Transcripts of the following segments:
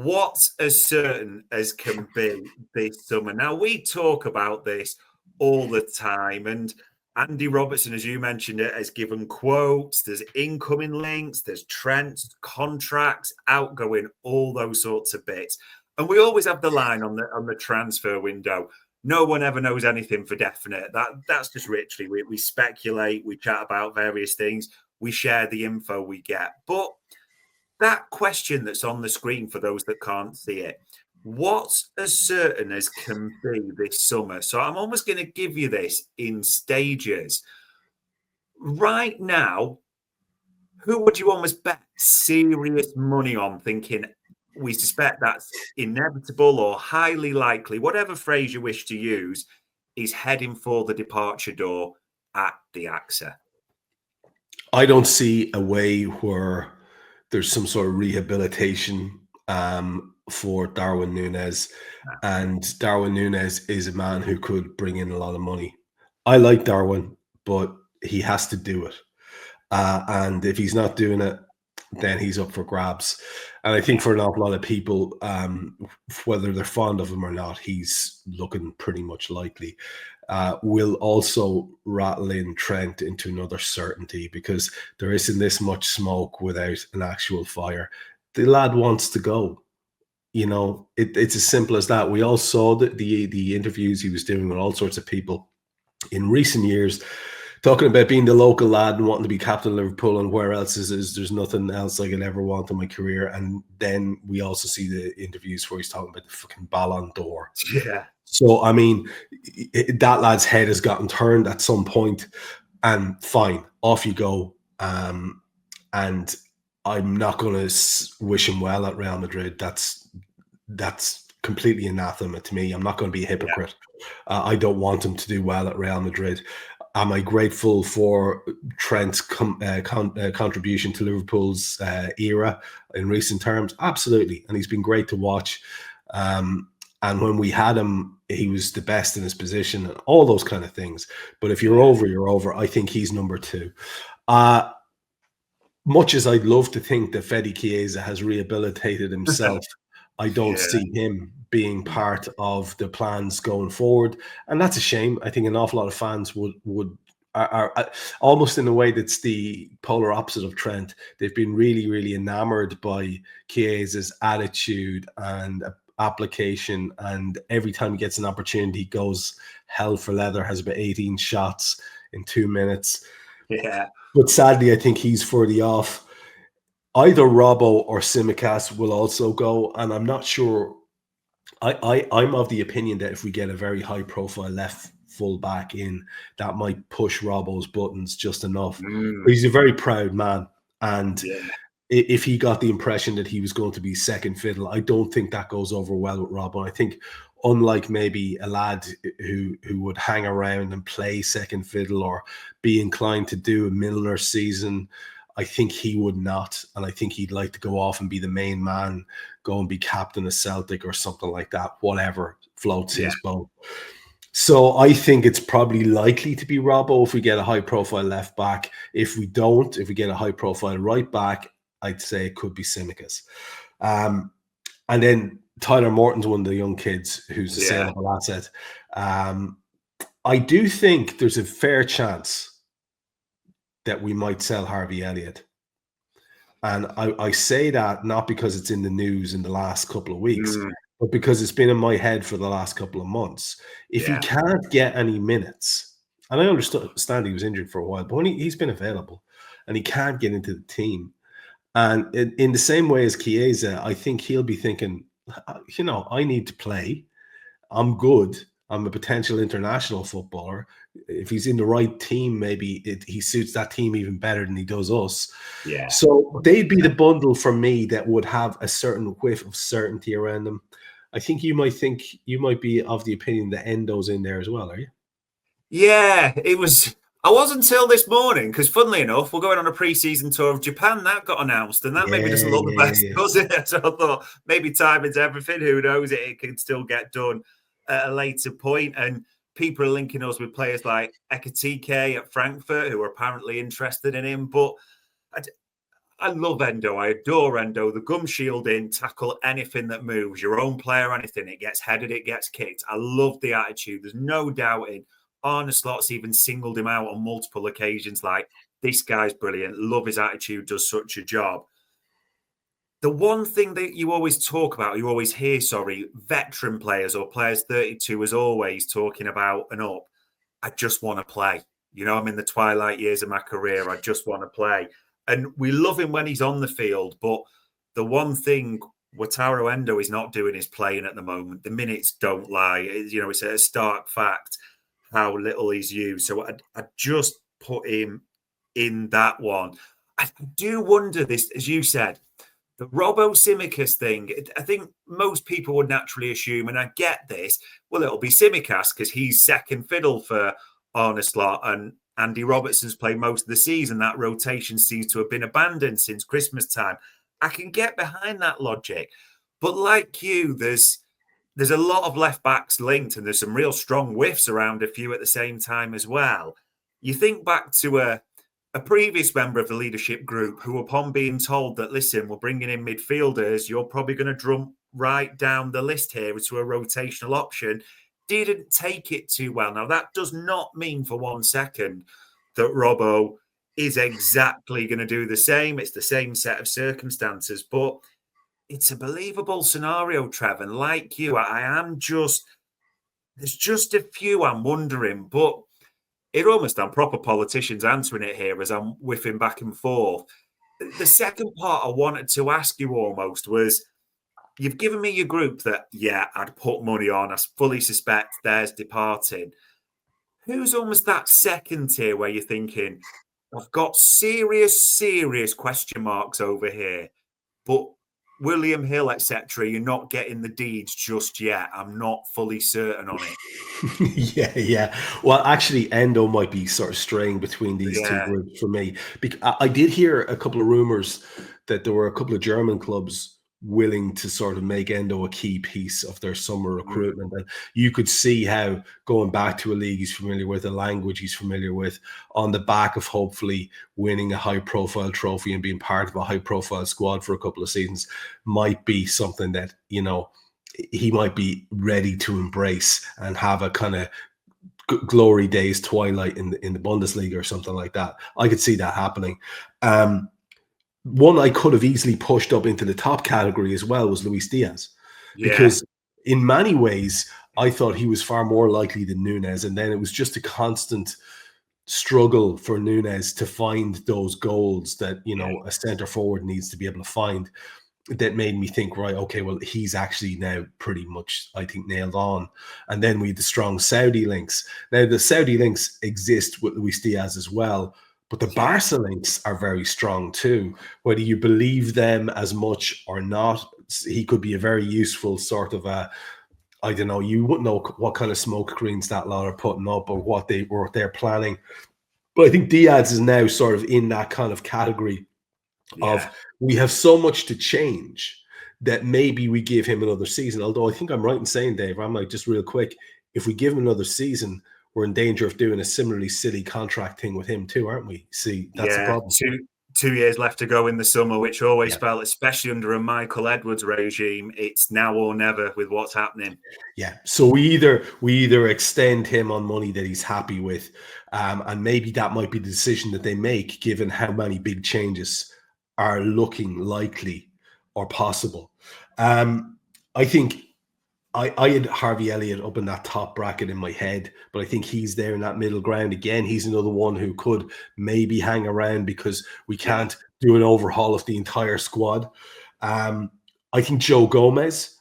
what's as certain as can be this summer? Now, we talk about this all the time, and Andy Robertson, as you mentioned it, has given quotes. There's incoming links, there's trends, contracts, outgoing, all those sorts of bits. And we always have the line on the transfer window. No one ever knows anything for definite. That's just literally we speculate, we chat about various things, we share the info we get. But that question that's on the screen for those that can't see it, what's as certain as can be this summer? So I'm almost going to give you this in stages. Right now, who would you almost bet serious money on, thinking we suspect that's inevitable or highly likely, whatever phrase you wish to use, is heading for the departure door at the AXA? I don't see a way where there's some sort of rehabilitation for Darwin Núñez. And Darwin Núñez is a man who could bring in a lot of money. I like Darwin, but he has to do it. And if he's not doing it, then he's up for grabs. And I think for an awful lot of people, whether they're fond of him or not, he's looking pretty much likely. Will also rattle in Trent into another certainty, because there isn't this much smoke without an actual fire. The lad wants to go. You know, it's as simple as that. We all saw the interviews he was doing with all sorts of people in recent years, talking about being the local lad and wanting to be captain of Liverpool, and where else is there's nothing else I could ever want in my career. And then we also see the interviews where he's talking about the fucking Ballon d'Or. Yeah. So, I mean, that lad's head has gotten turned at some point, and fine, off you go. And I'm not going to wish him well at Real Madrid. That's completely anathema to me. I'm not going to be a hypocrite. Yeah. I don't want him to do well at Real Madrid. Am I grateful for Trent's contribution to Liverpool's era in recent terms? Absolutely. And he's been great to watch. And when we had him, he was the best in his position and all those kind of things. But if you're over, you're over. I think he's number two. Much as I'd love to think that Fede Chiesa has rehabilitated himself, I don't see him being part of the plans going forward. And that's a shame. I think an awful lot of fans are almost in a way that's the polar opposite of Trent. They've been really, really enamored by Chiesa's attitude and application, and every time he gets an opportunity, he goes hell for leather, has about 18 shots in 2 minutes. Yeah. But sadly, I think he's for the off. Either Robbo or Tsimikas will also go, and I'm not sure. I'm of the opinion that if we get a very high-profile left full back in, that might push Robbo's buttons just enough. He's a very proud man, and if he got the impression that he was going to be second fiddle, I don't think that goes over well with Robbo. I think, unlike maybe a lad who would hang around and play second fiddle or be inclined to do a Milner season, I think he would not. And I think he'd like to go off and be the main man, go and be captain of Celtic or something like that, whatever floats his boat. So I think it's probably likely to be Robbo if we get a high-profile left back. If we don't, if we get a high-profile right back, I'd say it could be Tsimikas. And then Tyler Morton's one of the young kids who's a saleable asset. I do think there's a fair chance that we might sell Harvey Elliott. And I say that not because it's in the news in the last couple of weeks, but because it's been in my head for the last couple of months. If he can't get any minutes, and I understand he was injured for a while, but when he's been available and he can't get into the team, and in the same way as Chiesa, I think he'll be thinking, you know, I need to play. I'm good. I'm a potential international footballer. If he's in the right team, maybe he suits that team even better than he does us. Yeah. So they'd be the bundle for me that would have a certain whiff of certainty around them. I think you might be of the opinion that Endo's in there as well, are you? Yeah, it was. I was until this morning, because funnily enough, we're going on a pre-season tour of Japan. That got announced, and that maybe doesn't look the best, does it? So I thought maybe timing's everything. Who knows? It can still get done at a later point. And people are linking us with players like Ekitike at Frankfurt, who are apparently interested in him. But I love Endo. I adore Endo. The gum shielding, tackle anything that moves, your own player, anything. It gets headed, it gets kicked. I love the attitude. There's no doubting. Arne Slot's even singled him out on multiple occasions. Like, this guy's brilliant. Love his attitude, does such a job. The one thing that you always talk about, you always hear, veteran players or players 32 is always talking about and up. I just want to play. You know, I'm in the twilight years of my career. I just want to play. And we love him when he's on the field. But the one thing Wataru Endo is not doing is playing at the moment. The minutes don't lie. It's a stark fact how little he's used. So I just put him in that one. I do wonder this, as you said, the Robbo Simicas thing. I think most people would naturally assume, and I get this, well, it'll be Simicas because he's second fiddle for Arne Slot, and Andy Robertson's played most of the season. That rotation seems to have been abandoned since Christmas time. I can get behind that logic. But like you, there's a lot of left backs linked, and there's some real strong whiffs around a few at the same time as well. You think back to a previous member of the leadership group who, upon being told that, listen, we're bringing in midfielders, you're probably going to drum right down the list here to a rotational option, didn't take it too well. Now, that does not mean for 1 second that Robbo is exactly going to do the same. It's the same set of circumstances, but it's a believable scenario, Trev. And like you, there's just a few I'm wondering, but it almost, I'm proper politicians answering it here as I'm whiffing back and forth. The second part I wanted to ask you almost was, you've given me your group that, yeah, I'd put money on. I fully suspect there's departing. Who's almost that second tier where you're thinking, I've got serious question marks over here, but William Hill, etc., you're not getting the deeds just yet. I'm not fully certain on it. Yeah. Well, actually, Endo might be sort of straying between these two groups for me. I did hear a couple of rumors that there were a couple of German clubs willing to sort of make Endo a key piece of their summer recruitment. And you could see how going back to a league he's familiar with, a language he's familiar with, on the back of hopefully winning a high-profile trophy and being part of a high-profile squad for a couple of seasons might be something that, he might be ready to embrace and have a kind of glory days twilight in the Bundesliga or something like that. I could see that happening. One I could have easily pushed up into the top category as well was Luis Diaz, because in many ways I thought he was far more likely than Nunes, and then it was just a constant struggle for Nunes to find those goals that a centre forward needs to be able to find. That made me think, right, okay, well, he's actually now pretty much, I think, nailed on. And then we had the strong Saudi links. Now, the Saudi links exist with Luis Diaz as well, but the Barca links are very strong too. Whether you believe them as much or not, he could be a very useful sort of I don't know, you wouldn't know what kind of smoke screens that lot are putting up or what they're planning. But I think Diaz is now sort of in that kind of category of, we have so much to change that maybe we give him another season. Although I think I'm right in saying, Dave, I'm like, just real quick, if we give him another season, we're in danger of doing a similarly silly contract thing with him too, aren't we? See, that's the problem. 2 years left to go in the summer, which always felt, especially under a Michael Edwards regime, it's now or never with what's happening. Yeah. So we either extend him on money that he's happy with, and maybe that might be the decision that they make, given how many big changes are looking likely or possible. I think I had Harvey Elliott up in that top bracket in my head, but I think he's there in that middle ground again. He's another one who could maybe hang around because we can't do an overhaul of the entire squad. I think Joe Gomez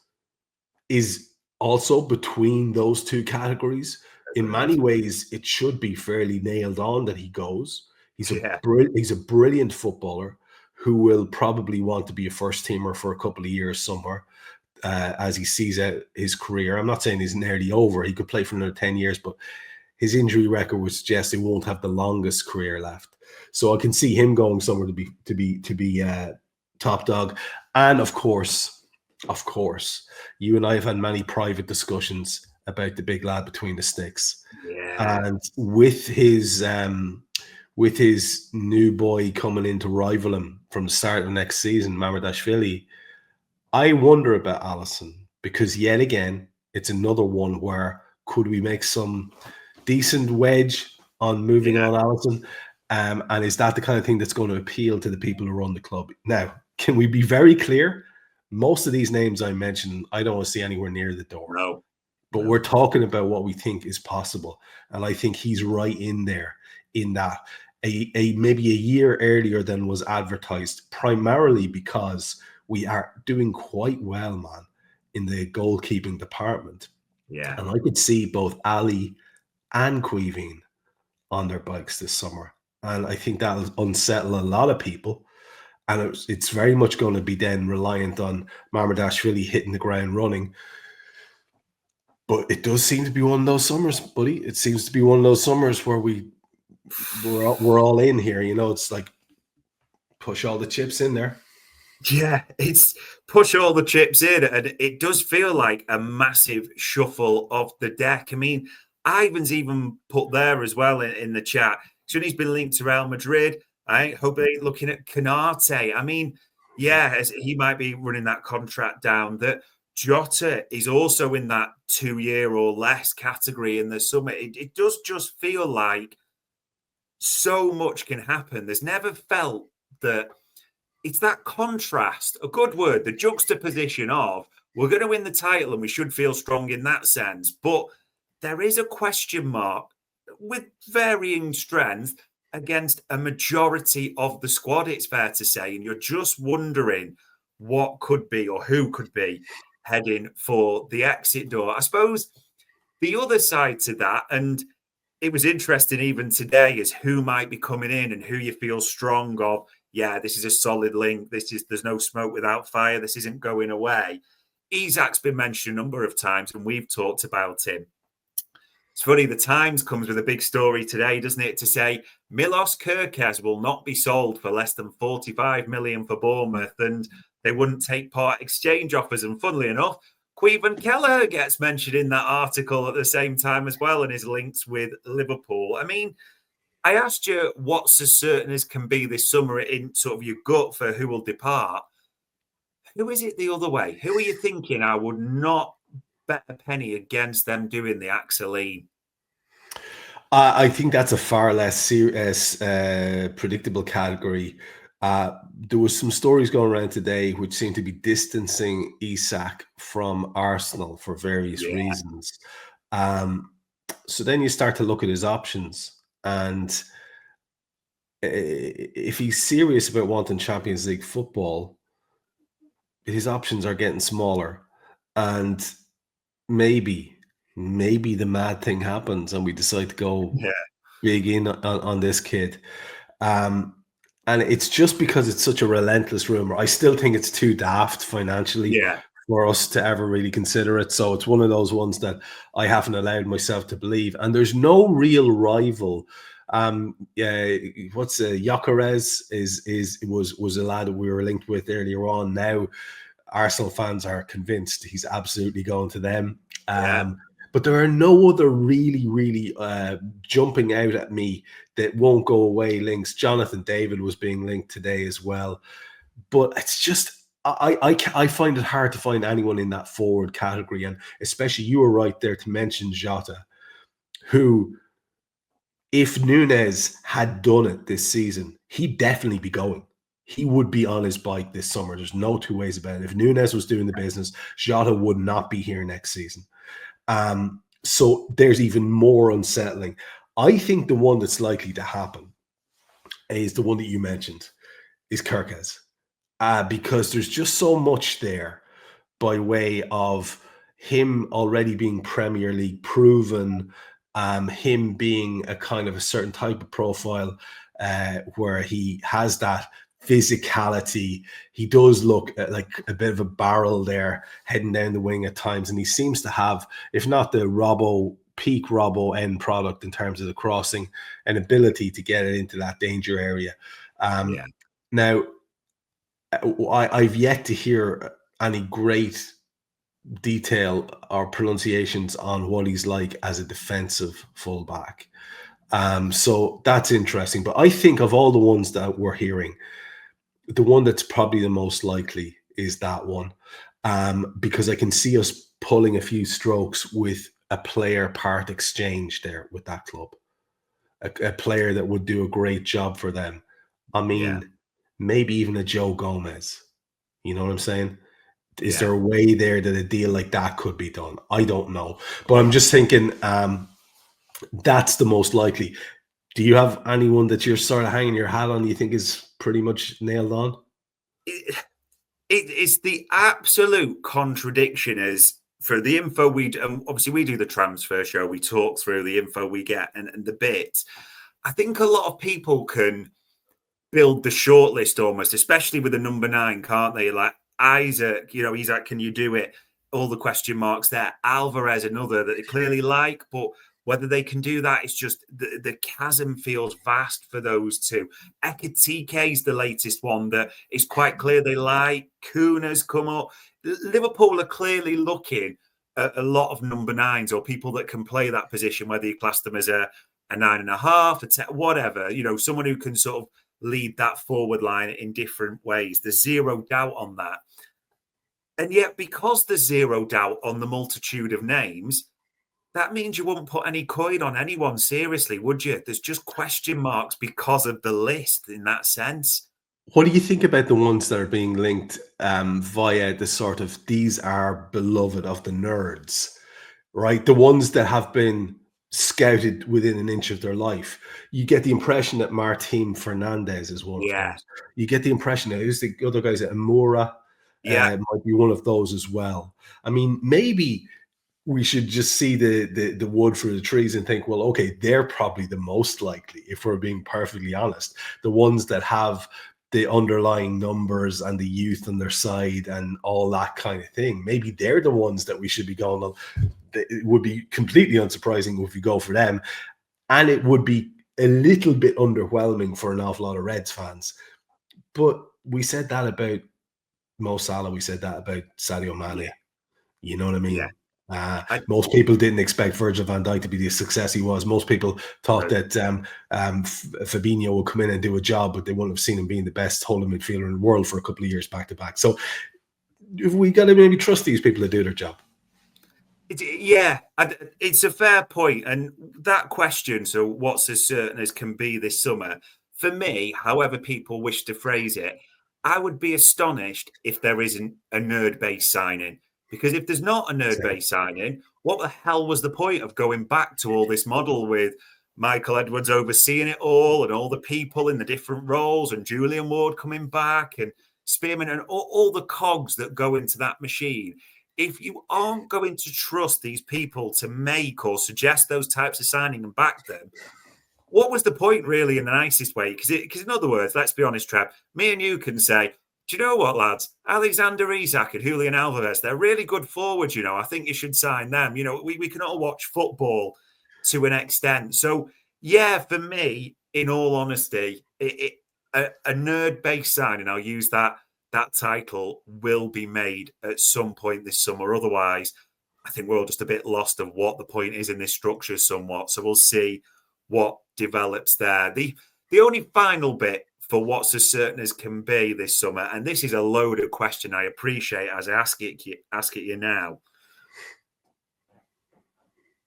is also between those two categories. In many ways, it should be fairly nailed on that he goes. He's a brilliant footballer who will probably want to be a first teamer for a couple of years somewhere. As he sees out his career. I'm not saying he's nearly over. He could play for another 10 years, but his injury record would suggest he won't have the longest career left. So I can see him going somewhere to be top dog. And of course, you and I have had many private discussions about the big lad between the sticks. Yeah. And with his new boy coming in to rival him, from the start of next season, Mamardashvili, I wonder about Alisson, because yet again, it's another one where could we make some decent wedge on moving on Alisson? And is that the kind of thing that's going to appeal to the people who run the club? Now, can we be very clear? Most of these names I mentioned, I don't want to see anywhere near the door. No. But we're talking about what we think is possible. And I think he's right in there in that maybe a year earlier than was advertised, primarily because we are doing quite well, man, in the goalkeeping department. Yeah. And I could see both Ali and Queeveen on their bikes this summer. And I think that'll unsettle a lot of people. And it's very much going to be then reliant on Mamardashvili hitting the ground running. But it does seem to be one of those summers, buddy. It seems to be one of those summers where we're all in here. You know, it's like push all the chips in there. Yeah, it's push all the chips in, and it does feel like a massive shuffle of the deck. I mean, Ivan's even put there as well in the chat. He's been linked to Real Madrid. I hope they're looking at Canate. I mean, yeah, he might be running that contract down. That Jota is also in that 2-year or less category in the summer. It does just feel like so much can happen. There's never felt that it's that contrast, a good word, the juxtaposition of we're going to win the title and we should feel strong in that sense. But there is a question mark with varying strength against a majority of the squad, it's fair to say. And you're just wondering what could be or who could be heading for the exit door. I suppose the other side to that, and it was interesting even today, is who might be coming in and who you feel strong of. Yeah, this is a solid link. There's no smoke without fire. This isn't going away. Isak's been mentioned a number of times, and we've talked about him. It's funny, the Times comes with a big story today, doesn't it, to say Milos Kerkez will not be sold for less than 45 million for Bournemouth, and they wouldn't take part exchange offers. And funnily enough, Queven Kelleher gets mentioned in that article at the same time as well, and is linked with Liverpool. I mean, I asked you what's as certain as can be this summer in sort of your gut for who will depart. Who is it the other way? Who are you thinking I would not bet a penny against them doing the Axeline? I think that's a far less predictable category. There was some stories going around today which seem to be distancing Isak from Arsenal for various reasons. So then you start to look at his options, and if he's serious about wanting Champions League football, his options are getting smaller. And maybe the mad thing happens and we decide to go big in on this kid. And it's just because it's such a relentless rumor. I still think it's too daft financially for us to ever really consider it. So it's one of those ones that I haven't allowed myself to believe. And there's no real rival. Jokeres was a lad that we were linked with earlier on. Now Arsenal fans are convinced he's absolutely going to them. But there are no other really jumping out at me that won't go away links. Jonathan David was being linked today as well. But it's just, I find it hard to find anyone in that forward category. And especially you were right there to mention Jota, who, if Nunes had done it this season, he'd definitely be going. He would be on his bike this summer. There's no two ways about it. If Nunes was doing the business, Jota would not be here next season. So there's even more unsettling. I think the one that's likely to happen is the one that you mentioned, is Kerkez. Because there's just so much there by way of him already being Premier League proven, him being a kind of a certain type of profile where he has that physicality. He does look like a bit of a barrel there heading down the wing at times, and he seems to have, if not the peak Robbo end product in terms of the crossing, an ability to get it into that danger area. Now, I've yet to hear any great detail or pronunciations on what he's like as a defensive fullback. So that's interesting. But I think of all the ones that we're hearing, the one that's probably the most likely is that one, because I can see us pulling a few strokes with a player part exchange there with that club, a player that would do a great job for them. I mean, maybe even a Joe Gomez. You know what I'm saying? Is there a way there that a deal like that could be done? I don't know, but I'm just thinking that's the most likely. Do you have anyone that you're sort of hanging your hat on? You think is pretty much nailed on? It's the absolute contradiction as for the info obviously we do the transfer show, we talk through the info we get and the bits. I think a lot of people can build the shortlist almost, especially with the number 9, can't they? Like Isaac, he's like, can you do it? All the question marks there. Alvarez, another that they clearly like, but whether they can do that, it's just the chasm feels vast for those two. Ekitike is the latest one that is quite clear they like. Kuna's come up. Liverpool are clearly looking at a lot of number 9s or people that can play that position, whether you class them as a 9.5, a 10, whatever, someone who can sort of lead that forward line in different ways. There's zero doubt on that. And yet, because there's zero doubt on the multitude of names, that means you wouldn't put any coin on anyone seriously, would you? There's just question marks because of the list in that sense. What do you think about the ones that are being linked via the sort of, these are beloved of the nerds, right? The ones that have been scouted within an inch of their life. You get the impression that Martin Fernandez is one of those. You get the impression that who's the other guys, that Amora might be one of those as well. I mean, maybe we should just see the wood for the trees and think, well, okay, they're probably the most likely, if we're being perfectly honest. The ones that have the underlying numbers and the youth on their side and all that kind of thing. Maybe they're the ones that we should be going on. It would be completely unsurprising if we go for them. And it would be a little bit underwhelming for an awful lot of Reds fans. But we said that about Mo Salah. We said that about Sadio Mane. Yeah. You know what I mean? Yeah. Most people didn't expect Virgil van Dijk to be the success he was. Most people thought that Fabinho would come in and do a job, but they wouldn't have seen him being the best holding midfielder in the world for a couple of years back to back. So we got to maybe trust these people to do their job. It's a fair point. And that question, so what's as certain as can be this summer, for me, however people wish to phrase it, I would be astonished if there isn't a nerd-based signing. Because if there's not a nerd-based signing, what the hell was the point of going back to all this model with Michael Edwards overseeing it all and all the people in the different roles and Julian Ward coming back and Spearman and all the cogs that go into that machine? If you aren't going to trust these people to make or suggest those types of signing and back them, what was the point really in the nicest way? Because in other words, let's be honest, Trev, me and you can say, do you know what, lads? Alexander Isak and Julian Alvarez, they're really good forwards, I think you should sign them. We can all watch football to an extent. So, yeah, for me, in all honesty, a nerd-based signing, I'll use that title, will be made at some point this summer. Otherwise, I think we're all just a bit lost of what the point is in this structure somewhat. So we'll see what develops there. The only final bit for what's as certain as can be this summer, and this is a loaded question, I appreciate as I ask it you now.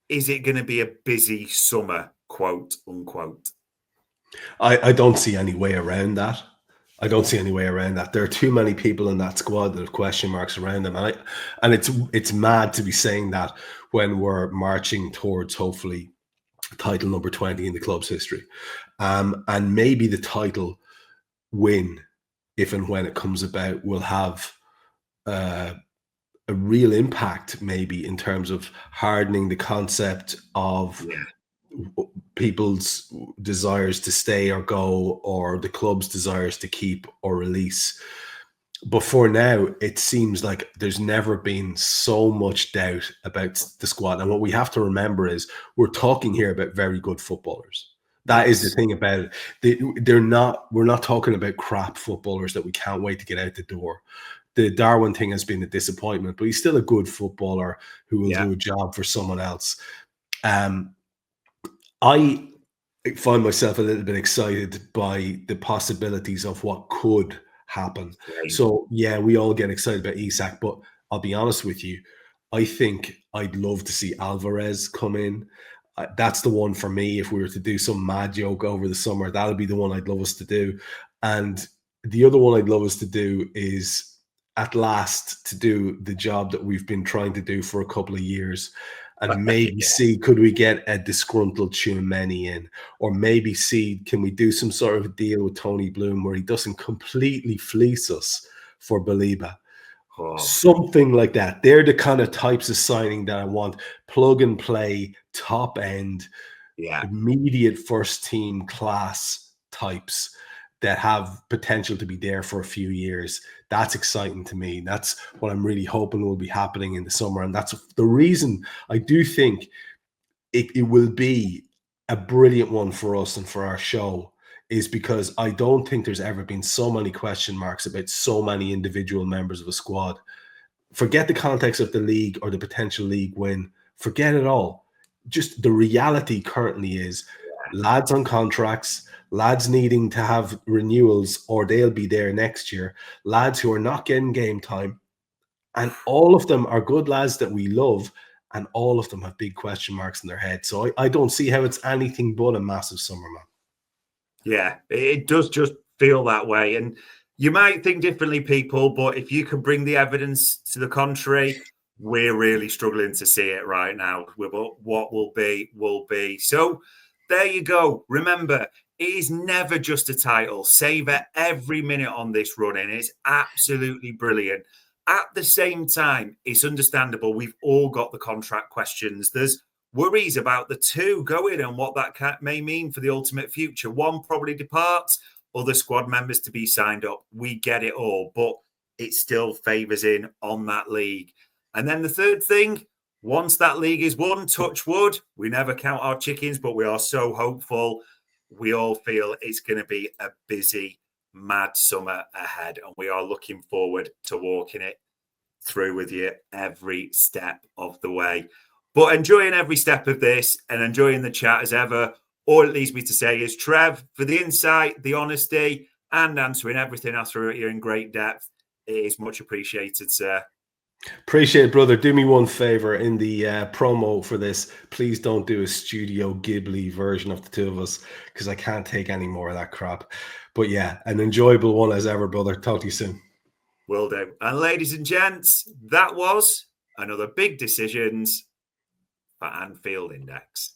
Is it going to be a busy summer, quote unquote? I don't see any way around that. There are too many people in that squad that have question marks around them, and it's mad to be saying that when we're marching towards hopefully title number 20 in the club's history, and maybe the title win, if and when it comes about, will have a real impact maybe in terms of hardening the concept of people's desires to stay or go, or the club's desires to keep or release. But for now, it seems like there's never been so much doubt about the squad. And what we have to remember is we're talking here about very good footballers. That is the thing about it. We're not talking about crap footballers that we can't wait to get out the door. The Darwin thing has been a disappointment, but he's still a good footballer who will do a job for someone else. I find myself a little bit excited by the possibilities of what could happen. Same. So, yeah, we all get excited about Isak, but I'll be honest with you. I think I'd love to see Alvarez come in. That's the one for me. If we were to do some mad joke over the summer, that'll be the one I'd love us to do. And the other one I'd love us to do is, at last, to do the job that we've been trying to do for a couple of years, and maybe see, could we get a disgruntled Tchouaméni in, or maybe see, can we do some sort of a deal with Tony Bloom where he doesn't completely fleece us for Baliba. Something like that. They're the kind of types of signing that I want. Plug and play, top end, immediate first team class types that have potential to be there for a few years. That's exciting to me. That's what I'm really hoping will be happening in the summer. And that's the reason I do think it will be a brilliant one for us and for our show, is because I don't think there's ever been so many question marks about so many individual members of a squad. Forget the context of the league or the potential league win. Forget it all. Just the reality currently is lads on contracts, lads needing to have renewals or they'll be there next year, lads who are not getting game time, and all of them are good lads that we love, and all of them have big question marks in their head. So I don't see how it's anything but a massive summer, man. Yeah, it does just feel that way. And you might think differently, people, but if you can bring the evidence to the contrary, we're really struggling to see it right now. What will be, will be. So there you go. Remember, it is never just a title. Savor every minute on this run-in. It's absolutely brilliant. At the same time, it's understandable. We've all got the contract questions. There's worries about the two going and what that may mean for the ultimate future. One probably departs, other squad members to be signed up. We get it all, but it still favours in on that league. And then the third thing, once that league is won, touch wood, we never count our chickens, but we are so hopeful. We all feel it's going to be a busy, mad summer ahead, and we are looking forward to walking it through with you every step of the way. But enjoying every step of this and enjoying the chat as ever. All it leaves me to say is, Trev, for the insight, the honesty, and answering everything I threw at you in great depth. It is much appreciated, sir. Appreciate it, brother. Do me one favor in the promo for this. Please don't do a Studio Ghibli version of the two of us, because I can't take any more of that crap. But yeah, an enjoyable one as ever, brother. Talk to you soon. Will do. And ladies and gents, that was another Big Decisions for Anfield Index.